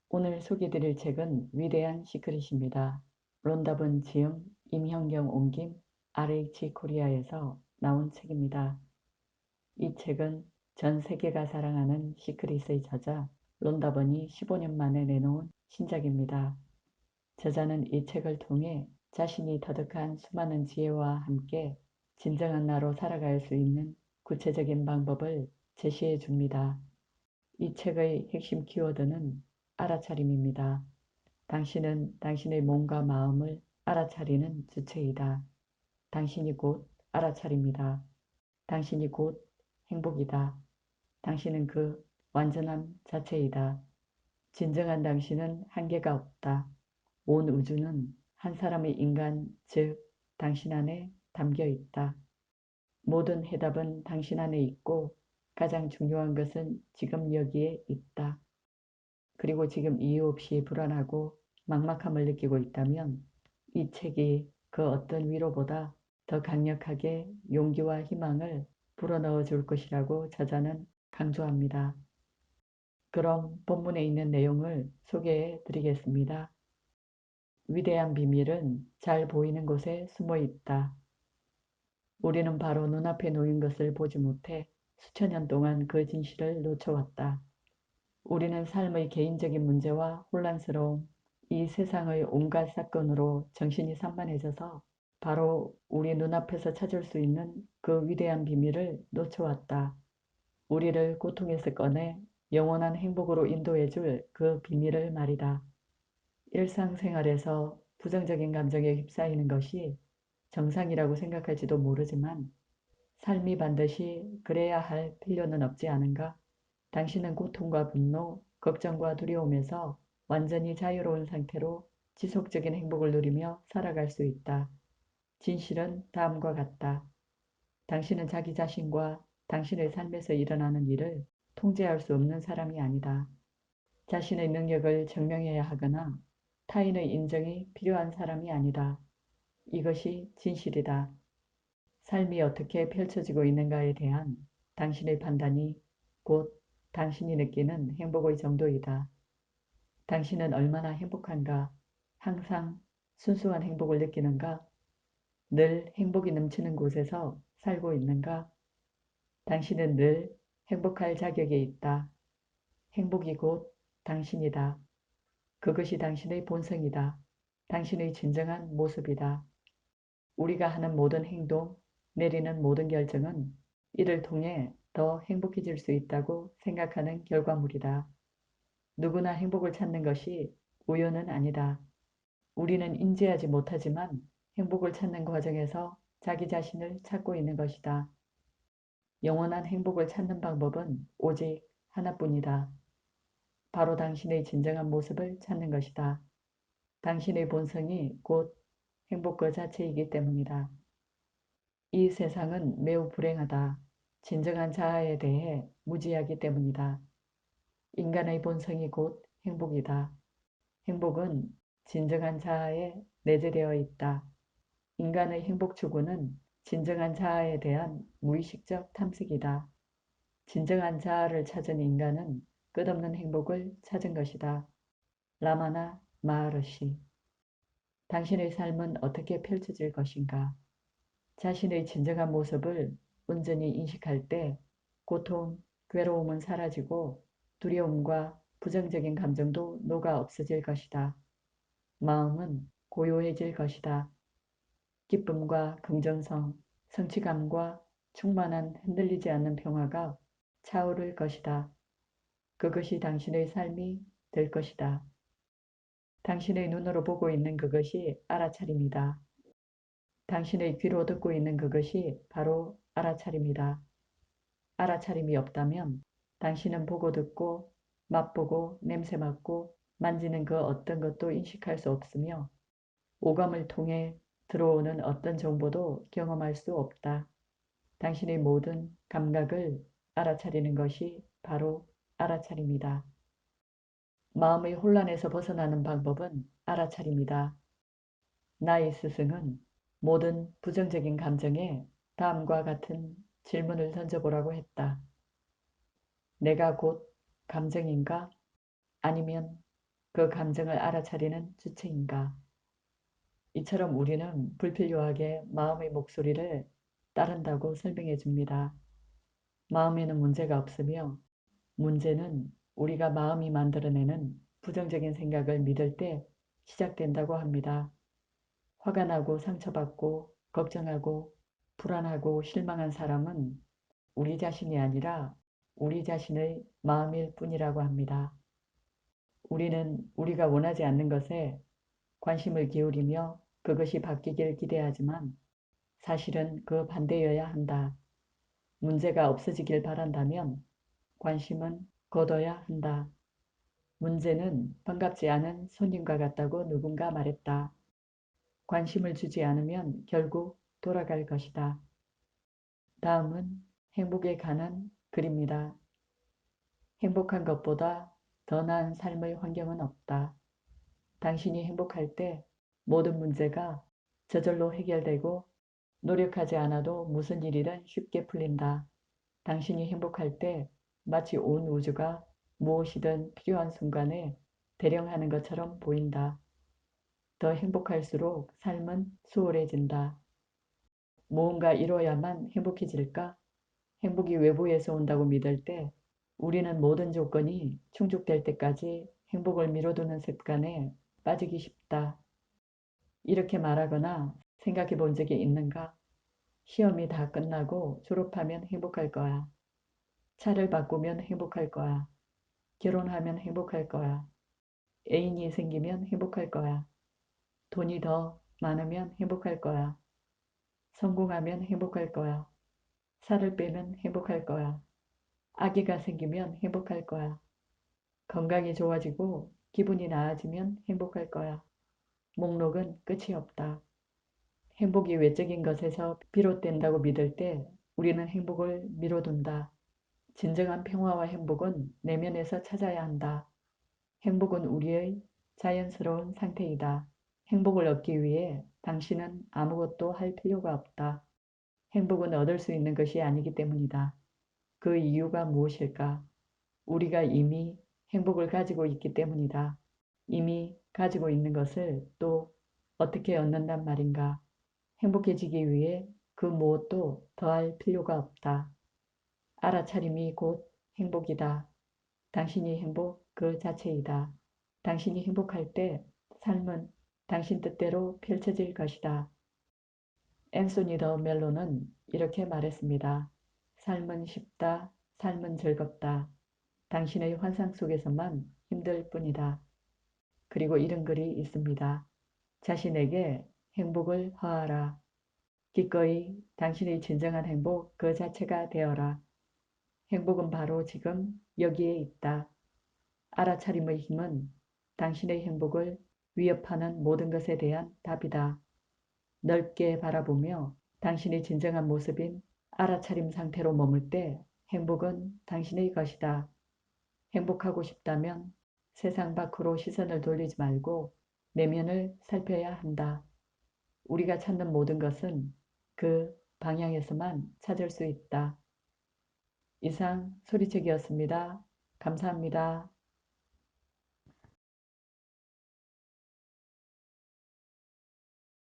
오늘 소개드릴 책은 위대한 시크릿입니다. 론다번 지음, 임형경 옮김, RH 코리아에서 나온 책입니다. 이 책은 전 세계가 사랑하는 시크릿의 저자 론다번이 15년 만에 내놓은 신작입니다. 저자는 이 책을 통해 자신이 터득한 수많은 지혜와 함께 진정한 나로 살아갈 수 있는 구체적인 방법을 제시해 줍니다. 이 책의 핵심 키워드는 알아차림입니다. 당신은 당신의 몸과 마음을 알아차리는 주체이다. 당신이 곧 알아차립니다. 당신이 곧 행복이다. 당신은 그 완전함 자체이다. 진정한 당신은 한계가 없다. 온 우주는 한 사람의 인간, 즉 당신 안에 담겨 있다. 모든 해답은 당신 안에 있고 가장 중요한 것은 지금 여기에 있다. 그리고 지금 이유 없이 불안하고 막막함을 느끼고 있다면 이 책이 그 어떤 위로보다 더 강력하게 용기와 희망을 불어넣어 줄 것이라고 저자는 강조합니다. 그럼 본문에 있는 내용을 소개해 드리겠습니다. 위대한 비밀은 잘 보이는 곳에 숨어 있다. 우리는 바로 눈앞에 놓인 것을 보지 못해 수천 년 동안 그 진실을 놓쳐왔다. 우리는 삶의 개인적인 문제와 혼란스러움, 이 세상의 온갖 사건으로 정신이 산만해져서 바로 우리 눈앞에서 찾을 수 있는 그 위대한 비밀을 놓쳐왔다. 우리를 고통에서 꺼내 영원한 행복으로 인도해줄 그 비밀을 말이다. 일상생활에서 부정적인 감정에 휩싸이는 것이 정상이라고 생각할지도 모르지만 삶이 반드시 그래야 할 필요는 없지 않은가? 당신은 고통과 분노, 걱정과 두려움에서 완전히 자유로운 상태로 지속적인 행복을 누리며 살아갈 수 있다. 진실은 다음과 같다. 당신은 자기 자신과 당신의 삶에서 일어나는 일을 통제할 수 없는 사람이 아니다. 자신의 능력을 증명해야 하거나 타인의 인정이 필요한 사람이 아니다. 이것이 진실이다. 삶이 어떻게 펼쳐지고 있는가에 대한 당신의 판단이 곧 당신이 느끼는 행복의 정도이다. 당신은 얼마나 행복한가? 항상 순수한 행복을 느끼는가? 늘 행복이 넘치는 곳에서 살고 있는가? 당신은 늘 행복할 자격에 있다. 행복이 곧 당신이다. 그것이 당신의 본성이다. 당신의 진정한 모습이다. 우리가 하는 모든 행동, 내리는 모든 결정은 이를 통해 더 행복해질 수 있다고 생각하는 결과물이다. 누구나 행복을 찾는 것이 우연은 아니다. 우리는 인지하지 못하지만 행복을 찾는 과정에서 자기 자신을 찾고 있는 것이다. 영원한 행복을 찾는 방법은 오직 하나뿐이다. 바로 당신의 진정한 모습을 찾는 것이다. 당신의 본성이 곧 행복 그 자체이기 때문이다. 이 세상은 매우 불행하다. 진정한 자아에 대해 무지하기 때문이다. 인간의 본성이 곧 행복이다. 행복은 진정한 자아에 내재되어 있다. 인간의 행복 추구는 진정한 자아에 대한 무의식적 탐색이다. 진정한 자아를 찾은 인간은 끝없는 행복을 찾은 것이다. 라마나 마하르시. 당신의 삶은 어떻게 펼쳐질 것인가? 자신의 진정한 모습을 온전히 인식할 때 고통, 괴로움은 사라지고 두려움과 부정적인 감정도 녹아 없어질 것이다. 마음은 고요해질 것이다. 기쁨과 긍정성, 성취감과 충만한 흔들리지 않는 평화가 차오를 것이다. 그것이 당신의 삶이 될 것이다. 당신의 눈으로 보고 있는 그것이 알아차림이다. 당신의 귀로 듣고 있는 그것이 바로 알아차림이다. 알아차림이 없다면 당신은 보고 듣고 맛보고 냄새 맡고 만지는 그 어떤 것도 인식할 수 없으며 오감을 통해 들어오는 어떤 정보도 경험할 수 없다. 당신의 모든 감각을 알아차리는 것이 바로 알아차림이다. 마음의 혼란에서 벗어나는 방법은 알아차림이다. 나의 스승은 모든 부정적인 감정에 다음과 같은 질문을 던져보라고 했다. 내가 곧 감정인가? 아니면 그 감정을 알아차리는 주체인가? 이처럼 우리는 불필요하게 마음의 목소리를 따른다고 설명해 줍니다. 마음에는 문제가 없으며 문제는 우리가 마음이 만들어내는 부정적인 생각을 믿을 때 시작된다고 합니다. 화가 나고 상처받고 걱정하고 불안하고 실망한 사람은 우리 자신이 아니라 우리 자신의 마음일 뿐이라고 합니다. 우리는 우리가 원하지 않는 것에 관심을 기울이며 그것이 바뀌길 기대하지만 사실은 그 반대여야 한다. 문제가 없어지길 바란다면 관심은 거둬야 한다. 문제는 반갑지 않은 손님과 같다고 누군가 말했다. 관심을 주지 않으면 결국 돌아갈 것이다. 다음은 행복에 관한 글입니다. 행복한 것보다 더 나은 삶의 환경은 없다. 당신이 행복할 때 모든 문제가 저절로 해결되고 노력하지 않아도 무슨 일이든 쉽게 풀린다. 당신이 행복할 때 마치 온 우주가 무엇이든 필요한 순간에 대령하는 것처럼 보인다. 더 행복할수록 삶은 수월해진다. 무언가 이뤄야만 행복해질까? 행복이 외부에서 온다고 믿을 때 우리는 모든 조건이 충족될 때까지 행복을 미뤄두는 습관에 빠지기 쉽다. 이렇게 말하거나 생각해 본 적이 있는가? 시험이 다 끝나고 졸업하면 행복할 거야. 차를 바꾸면 행복할 거야. 결혼하면 행복할 거야. 애인이 생기면 행복할 거야. 돈이 더 많으면 행복할 거야. 성공하면 행복할 거야. 살을 빼면 행복할 거야. 아기가 생기면 행복할 거야. 건강이 좋아지고 기분이 나아지면 행복할 거야. 목록은 끝이 없다. 행복이 외적인 것에서 비롯된다고 믿을 때 우리는 행복을 미뤄둔다. 진정한 평화와 행복은 내면에서 찾아야 한다. 행복은 우리의 자연스러운 상태이다. 행복을 얻기 위해 당신은 아무것도 할 필요가 없다. 행복은 얻을 수 있는 것이 아니기 때문이다. 그 이유가 무엇일까? 우리가 이미 행복을 가지고 있기 때문이다. 이미 가지고 있는 것을 또 어떻게 얻는단 말인가? 행복해지기 위해 그 무엇도 더할 필요가 없다. 알아차림이 곧 행복이다. 당신이 행복 그 자체이다. 당신이 행복할 때 삶은 당신 뜻대로 펼쳐질 것이다. 앤소니 더 멜로는 이렇게 말했습니다. 삶은 쉽다. 삶은 즐겁다. 당신의 환상 속에서만 힘들 뿐이다. 그리고 이런 글이 있습니다. 자신에게 행복을 허하라. 기꺼이 당신의 진정한 행복 그 자체가 되어라. 행복은 바로 지금 여기에 있다. 알아차림의 힘은 당신의 행복을 위협하는 모든 것에 대한 답이다. 넓게 바라보며 당신의 진정한 모습인 알아차림 상태로 머물 때 행복은 당신의 것이다. 행복하고 싶다면 세상 밖으로 시선을 돌리지 말고 내면을 살펴야 한다. 우리가 찾는 모든 것은 그 방향에서만 찾을 수 있다. 이상 소리책이었습니다. 감사합니다.